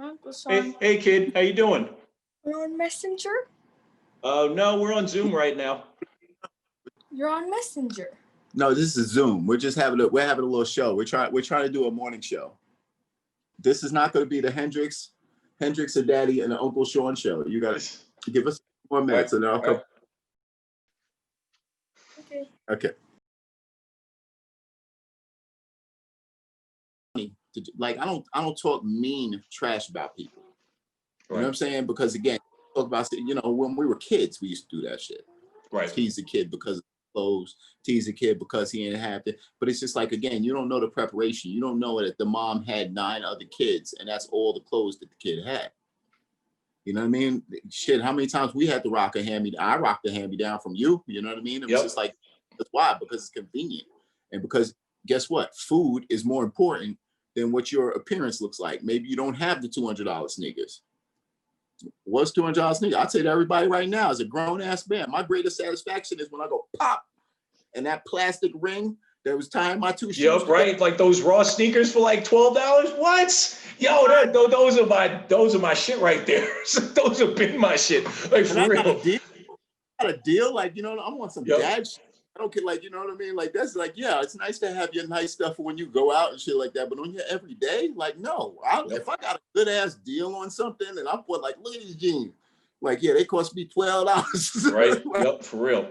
Uncle Hey, Sean. hey, kid, how you doing? You're on Messenger? No, we're on Zoom right now. You're on Messenger. No, this is Zoom. We're having a little show. We're trying to do a morning show. This is not going to be the Hendrix and Daddy and the Uncle Sean show. You got to give us 4 minutes, and then I'll come. Okay. Okay. Like I don't talk mean trash about people. You know what I'm saying? Because again, talk about when we were kids, we used to do that shit. Right. Tease a kid because of clothes, tease a kid because he didn't have to. But it's just like, again, you don't know the preparation. You don't know that the mom had 9 other kids and that's all the clothes that the kid had. You know what I mean? Shit, how many times we had to rock a hand-me-down? I rocked a hand-me-down from you. You know what I mean? It was just like, that's why, because it's convenient. And because guess what? Food is more important than what your appearance looks like. Maybe you don't have the $200 sneakers. What's $200 sneakers? I'll tell you to everybody right now, as a grown-ass man, my greatest satisfaction is when I go pop and that plastic ring that was tying my 2 shoes. Yep, right. Like those raw sneakers for like $12. What? Yo, those are my shit right there. Those have been my shit. Like for real. I got a deal. Like, I want some dad shit. I don't care, like, you know what I mean? Like, that's like, yeah, it's nice to have your nice stuff when you go out and shit like that. But on your everyday, like, no. If I got a good ass deal on something and I put like, look at these jeans. Like, yeah, they cost me $12. Right. Yep, for real.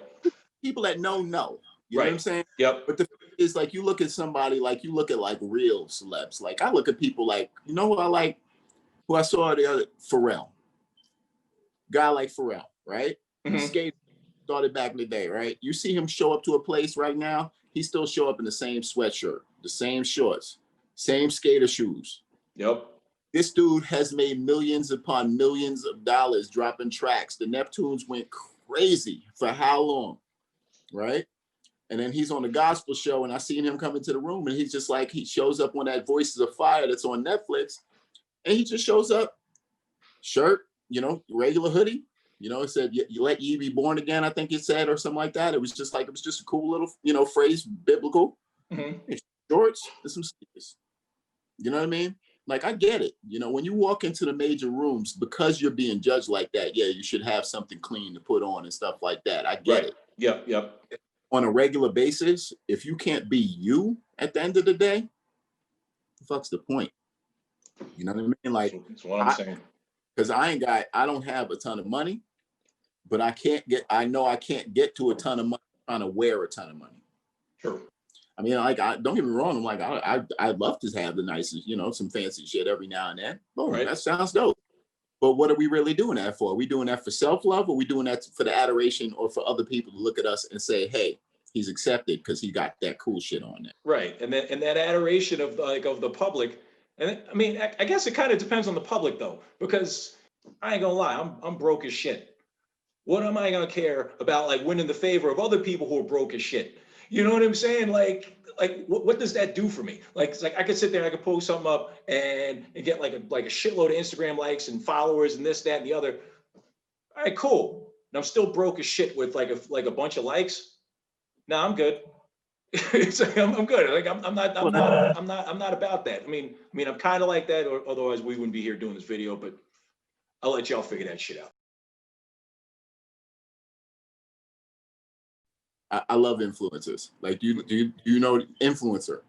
People that know. You know what I'm saying? Yep. But the thing is, like, you look at somebody, like, you look at like real celebs. Like, I look at people like, you know who I like? Who I saw the other, Pharrell. Guy like Pharrell, right? Mm-hmm. He skated, started back in the day, right? You see him show up to a place right now, he still show up in the same sweatshirt, the same shorts, same skater shoes. Yep. This dude has made millions upon millions of dollars dropping tracks. The Neptunes went crazy for how long, right? And then he's on the gospel show and I seen him come into the room and he's just like, he shows up on that Voices of Fire that's on Netflix and he just shows up, shirt, regular hoodie. It said, you let ye be born again, I think it said, or something like that. It was just a cool little, phrase, biblical. Mm-hmm. Shorts and some sneakers. You know what I mean? Like, I get it. When you walk into the major rooms, because you're being judged like that, yeah, you should have something clean to put on and stuff like that. I get it. Yep. On a regular basis, if you can't be you at the end of the day, the fuck's the point? You know what I mean? Like, that's what I'm saying. Because I don't have a ton of money. But I know I can't get to a ton of money trying to wear a ton of money. Sure. I mean, like, don't get me wrong. I'm like, I'd love to have the nicest, some fancy shit every now and then. Boom, right. That sounds dope. But what are we really doing that for? Are we doing that for self-love? Or are we doing that for the adoration or for other people to look at us and say, hey, he's accepted because he got that cool shit on there. Right. And that adoration of the public. And I mean, I guess it kind of depends on the public though, because I ain't gonna lie, I'm broke as shit. What am I gonna care about, like, winning the favor of other people who are broke as shit? You know what I'm saying? Like what does that do for me? Like, it's like I could sit there, I could post something up and get like a shitload of Instagram likes and followers and this, that, and the other. All right, cool. And I'm still broke as shit with like a bunch of likes. No, I'm good. It's like, I'm good. Like I'm not about that. I mean, I'm kind of like that, or otherwise we wouldn't be here doing this video. But I'll let y'all figure that shit out. I love influencers. Like, do you know influencer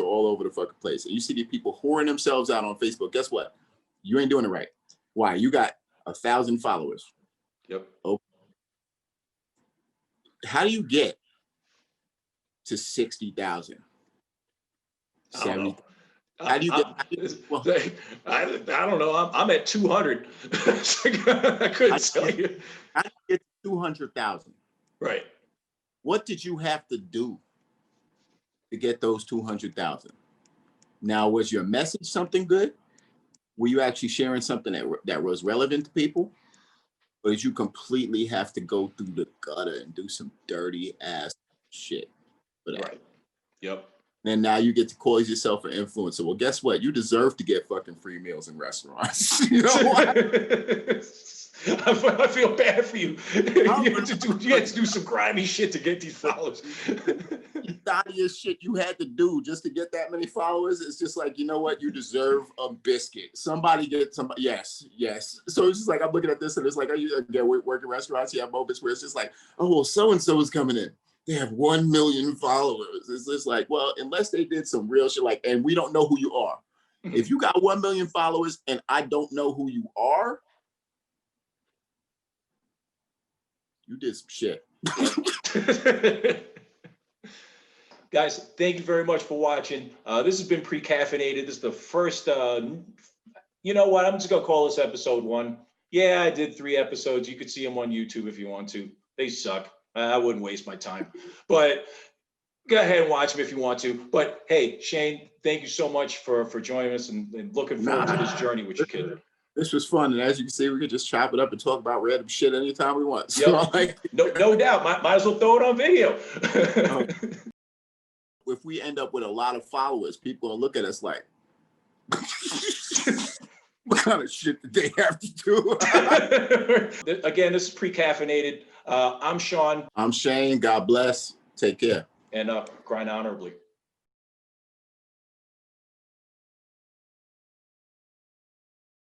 all over the fucking place. And you see these people whoring themselves out on Facebook. Guess what? You ain't doing it right. Why? You got 1,000 followers. Yep. Okay. How do you get to 60,000? I don't know. How do you get? I don't know. I'm at 200. I couldn't tell you. How do you get 200,000? Right. What did you have to do to get those 200,000? Now, was your message something good? Were you actually sharing something that was relevant to people? Or did you completely have to go through the gutter and do some dirty ass shit for that? Right. Yep. And now you get to call yourself an influencer. Well, guess what? You deserve to get fucking free meals in restaurants. You know what? I feel bad for you. You had to do some grimy shit to get these followers. Thottiest shit you had to do just to get that many followers. It's just like, you know what? You deserve a biscuit. Somebody get somebody. Yes. So it's just like, I'm looking at this and it's like, again, we work in restaurants. You have moments where it's just like, oh, well, so-and-so is coming in. They have 1 million followers. It's just like, well, unless they did some real shit, like, and we don't know who you are. If you got 1 million followers and I don't know who you are, you did some shit. Guys, thank you very much for watching. This has been Pre-Caffeinated. This is the first, you know what? I'm just going to call this episode 1. Yeah, I did 3 episodes. You could see them on YouTube if you want to. They suck. I wouldn't waste my time. But go ahead and watch them if you want to. But hey, Shane, thank you so much for joining us and looking forward to this journey with your kid. This was fun. And as you can see, we could just chop it up and talk about random shit anytime we want. So, Yep. like, No doubt. Might as well throw it on video. If we end up with a lot of followers, people will look at us like, what kind of shit did they have to do? Again, this is Pre-Caffeinated. I'm Sean. I'm Shane. God bless. Take care. And grind honorably.